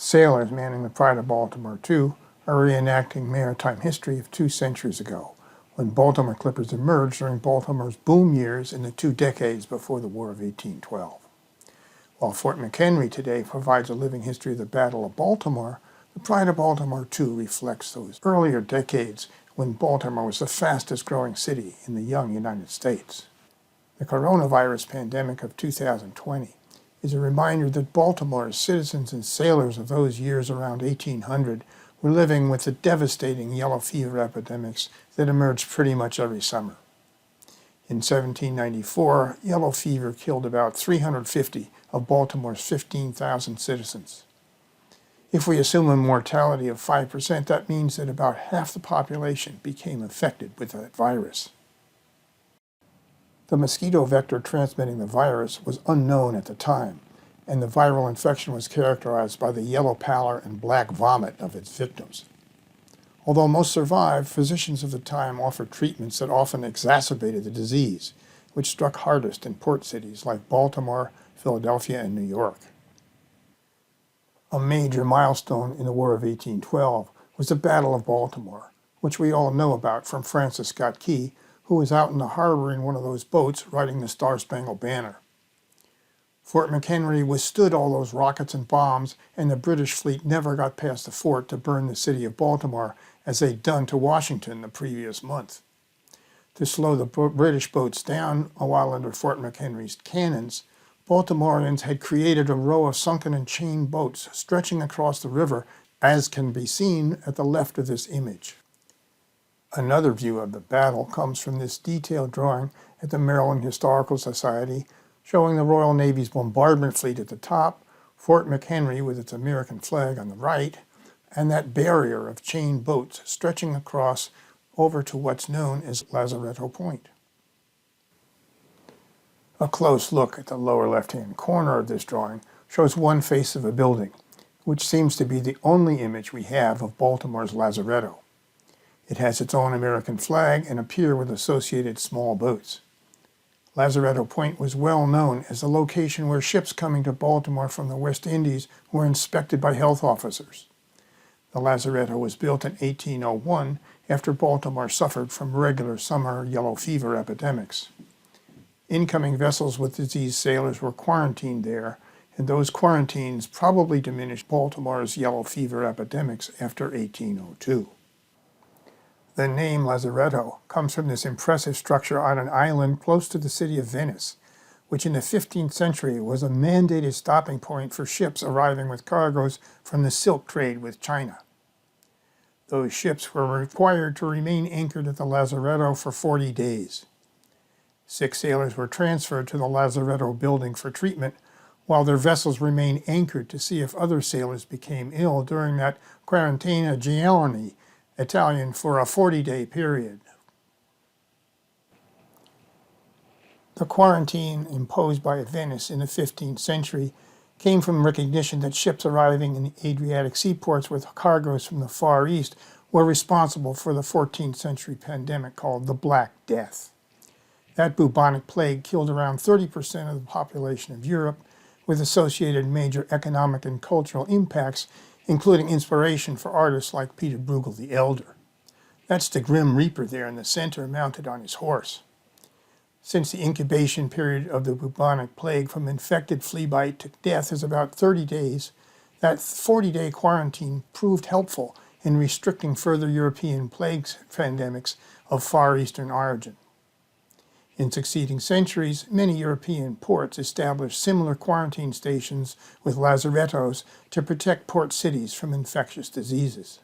Sailors manning the Pride of Baltimore II are reenacting maritime history of 2 centuries ago, when Baltimore clippers emerged during Baltimore's boom years in the 2 decades before the War of 1812. While Fort McHenry today provides a living history of the Battle of Baltimore, the Pride of Baltimore II reflects those earlier decades when Baltimore was the fastest growing city in the young United States. The coronavirus pandemic of 2020 is a reminder that Baltimore's citizens and sailors of those years around 1800 were living with the devastating yellow fever epidemics that emerged pretty much every summer. In 1794, yellow fever killed about 350 of Baltimore's 15,000 citizens. If we assume a mortality of 5%, that means that about half the population became affected with that virus. The mosquito vector transmitting the virus was unknown at the time, and the viral infection was characterized by the yellow pallor and black vomit of its victims. Although most survived, physicians of the time offered treatments that often exacerbated the disease, which struck hardest in port cities like Baltimore, Philadelphia, and New York. A major milestone in the War of 1812 was the Battle of Baltimore, which we all know about from Francis Scott Key, who was out in the harbor in one of those boats riding the Star-Spangled Banner. Fort McHenry withstood all those rockets and bombs, and the British fleet never got past the fort to burn the city of Baltimore as they'd done to Washington the previous month. To slow the British boats down while under Fort McHenry's cannons, Baltimoreans had created a row of sunken and chained boats stretching across the river, as can be seen at the left of this image. Another view of the battle comes from this detailed drawing at the Maryland Historical Society, showing the Royal Navy's bombardment fleet at the top, Fort McHenry with its American flag on the right, and that barrier of chained boats stretching across over to what's known as Lazaretto Point. A close look at the lower left-hand corner of this drawing shows one face of a building, which seems to be the only image we have of Baltimore's Lazaretto. It has its own American flag and a pier with associated small boats. Lazaretto Point was well known as the location where ships coming to Baltimore from the West Indies were inspected by health officers. The Lazaretto was built in 1801 after Baltimore suffered from regular summer yellow fever epidemics. Incoming vessels with diseased sailors were quarantined there, and those quarantines probably diminished Baltimore's yellow fever epidemics after 1802. The name Lazaretto comes from this impressive structure on an island close to the city of Venice, which in the 15th century was a mandated stopping point for ships arriving with cargoes from the silk trade with China. Those ships were required to remain anchored at the Lazaretto for 40 days. 6 sailors were transferred to the Lazaretto building for treatment, while their vessels remained anchored to see if other sailors became ill during that quarantena giorni, Italian for a 40-day period. The quarantine imposed by Venice in the 15th century came from recognition that ships arriving in the Adriatic seaports with cargoes from the Far East were responsible for the 14th century pandemic called the Black Death. That bubonic plague killed around 30% of the population of Europe, with associated major economic and cultural impacts, including inspiration for artists like Peter Bruegel the Elder. That's the Grim Reaper there in the center, mounted on his horse. Since the incubation period of the bubonic plague from infected flea bite to death is about 30 days, that 40-day quarantine proved helpful in restricting further European plague pandemics of Far Eastern origin. In succeeding centuries, many European ports established similar quarantine stations with lazarettos to protect port cities from infectious diseases.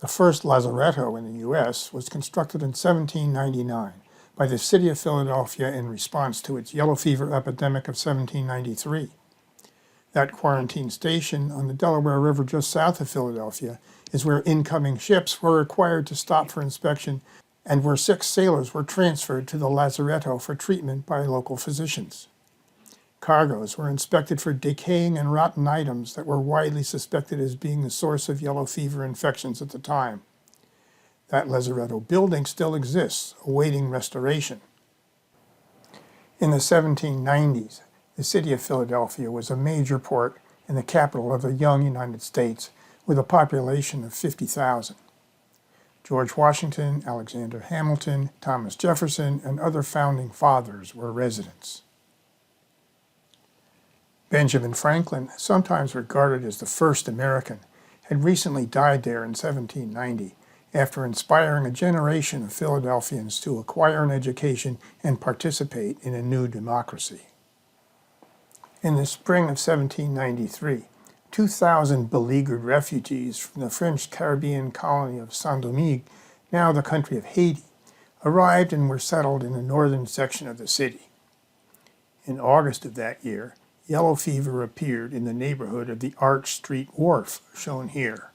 The first lazaretto in the U.S. was constructed in 1799 by the city of Philadelphia in response to its yellow fever epidemic of 1793. That quarantine station on the Delaware River just south of Philadelphia is where incoming ships were required to stop for inspection and where 6 sailors were transferred to the Lazaretto for treatment by local physicians. Cargoes were inspected for decaying and rotten items that were widely suspected as being the source of yellow fever infections at the time. That Lazaretto building still exists, awaiting restoration. In the 1790s, the city of Philadelphia was a major port and the capital of the young United States, with a population of 50,000. George Washington, Alexander Hamilton, Thomas Jefferson, and other founding fathers were residents. Benjamin Franklin, sometimes regarded as the first American, had recently died there in 1790 after inspiring a generation of Philadelphians to acquire an education and participate in a new democracy. In the spring of 1793, 2,000 beleaguered refugees from the French Caribbean colony of Saint-Domingue, now the country of Haiti, arrived and were settled in the northern section of the city. In August of that year, yellow fever appeared in the neighborhood of the Arch Street Wharf, shown here.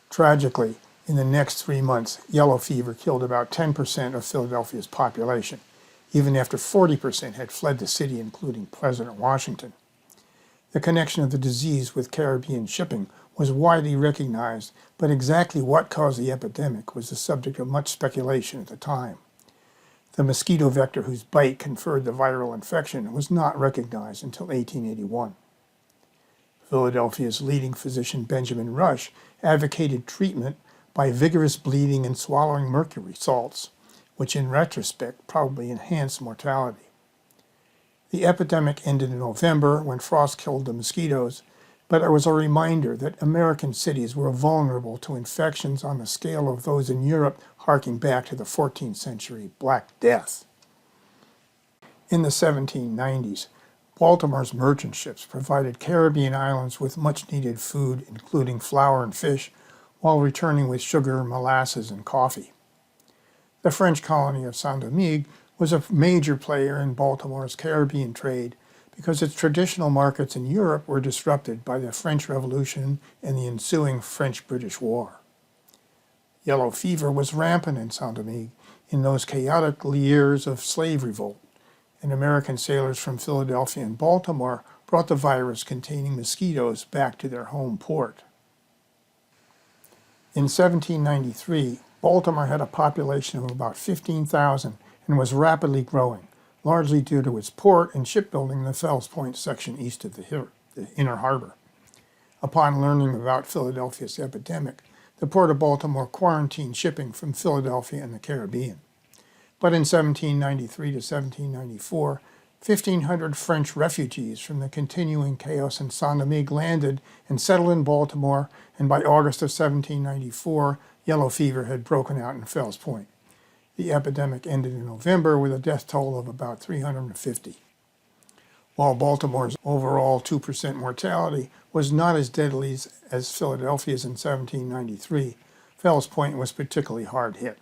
Tragically, in the next 3 months, yellow fever killed about 10% of Philadelphia's population, even after 40% had fled the city, including President Washington. The connection of the disease with Caribbean shipping was widely recognized, but exactly what caused the epidemic was the subject of much speculation at the time. The mosquito vector whose bite conferred the viral infection was not recognized until 1881. Philadelphia's leading physician Benjamin Rush advocated treatment by vigorous bleeding and swallowing mercury salts, which in retrospect probably enhanced mortality. The epidemic ended in November when frost killed the mosquitoes, but it was a reminder that American cities were vulnerable to infections on the scale of those in Europe, harking back to the 14th century Black Death. In the 1790s, Baltimore's merchant ships provided Caribbean islands with much-needed food, including flour and fish, while returning with sugar, molasses, and coffee. The French colony of Saint-Domingue was a major player in Baltimore's Caribbean trade because its traditional markets in Europe were disrupted by the French Revolution and the ensuing French-British War. Yellow fever was rampant in Saint-Domingue in those chaotic years of slave revolt, and American sailors from Philadelphia and Baltimore brought the virus containing mosquitoes back to their home port. In 1793, Baltimore had a population of about 15,000 and was rapidly growing, largely due to its port and shipbuilding in the Fells Point section east of the Inner Harbor. Upon learning about Philadelphia's epidemic, the Port of Baltimore quarantined shipping from Philadelphia and the Caribbean. But in 1793 to 1794, 1,500 French refugees from the continuing chaos in Saint-Domingue landed and settled in Baltimore, and by August of 1794, yellow fever had broken out in Fells Point. The epidemic ended in November with a death toll of about 350. While Baltimore's overall 2% mortality was not as deadly as Philadelphia's in 1793, Fells Point was particularly hard hit.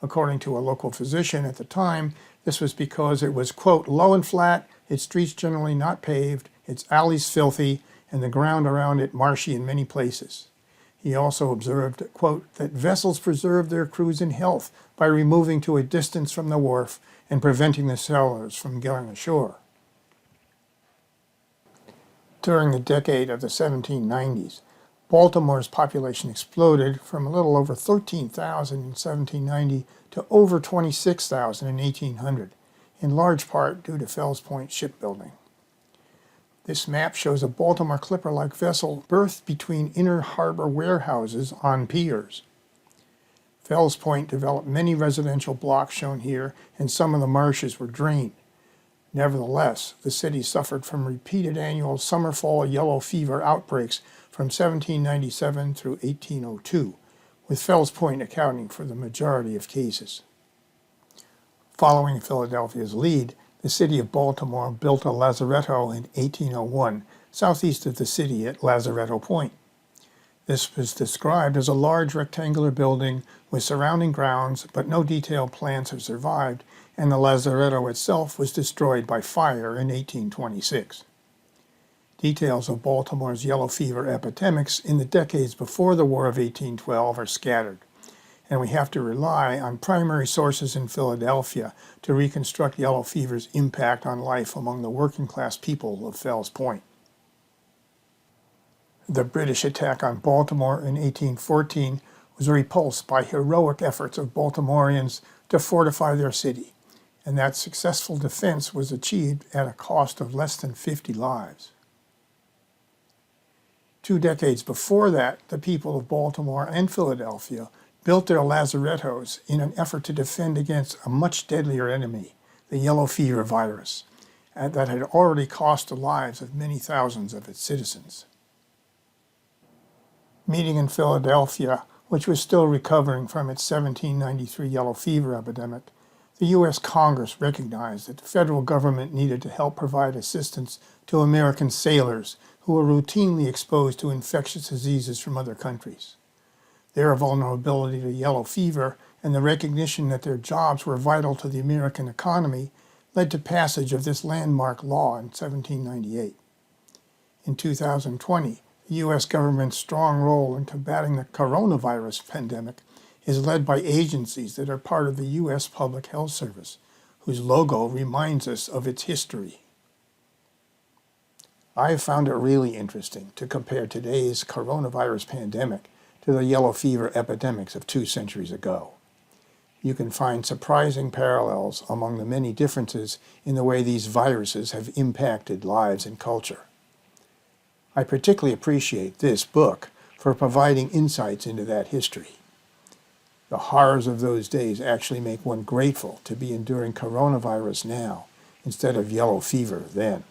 According to a local physician at the time, this was because it was, quote, low and flat, its streets generally not paved, its alleys filthy, and the ground around it marshy in many places. He also observed, quote, that vessels preserved their crews in health by removing to a distance from the wharf and preventing the sailors from going ashore. During the decade of the 1790s, Baltimore's population exploded from a little over 13,000 in 1790 to over 26,000 in 1800, in large part due to Fells Point shipbuilding. This map shows a Baltimore clipper-like vessel berthed between inner harbor warehouses on piers. Fells Point developed many residential blocks shown here, and some of the marshes were drained. Nevertheless, the city suffered from repeated annual summer-fall yellow fever outbreaks from 1797 through 1802, with Fells Point accounting for the majority of cases. Following Philadelphia's lead, the city of Baltimore built a Lazaretto in 1801, southeast of the city at Lazaretto Point. This was described as a large rectangular building with surrounding grounds, but no detailed plans have survived, and the Lazaretto itself was destroyed by fire in 1826. Details of Baltimore's yellow fever epidemics in the decades before the War of 1812 are scattered, and we have to rely on primary sources in Philadelphia to reconstruct yellow fever's impact on life among the working-class people of Fells Point. The British attack on Baltimore in 1814 was repulsed by heroic efforts of Baltimoreans to fortify their city, and that successful defense was achieved at a cost of less than 50 lives. 2 decades before that, the people of Baltimore and Philadelphia built their lazarettos in an effort to defend against a much deadlier enemy, the yellow fever virus, that had already cost the lives of many thousands of its citizens. Meeting in Philadelphia, which was still recovering from its 1793 yellow fever epidemic, the U.S. Congress recognized that the federal government needed to help provide assistance to American sailors who were routinely exposed to infectious diseases from other countries. Their vulnerability to yellow fever and the recognition that their jobs were vital to the American economy led to passage of this landmark law in 1798. In 2020, the U.S. government's strong role in combating the coronavirus pandemic is led by agencies that are part of the U.S. Public Health Service, whose logo reminds us of its history. I have found it really interesting to compare today's coronavirus pandemic to the yellow fever epidemics of 2 centuries ago. You can find surprising parallels among the many differences in the way these viruses have impacted lives and culture. I particularly appreciate this book for providing insights into that history. The horrors of those days actually make one grateful to be enduring coronavirus now instead of yellow fever then.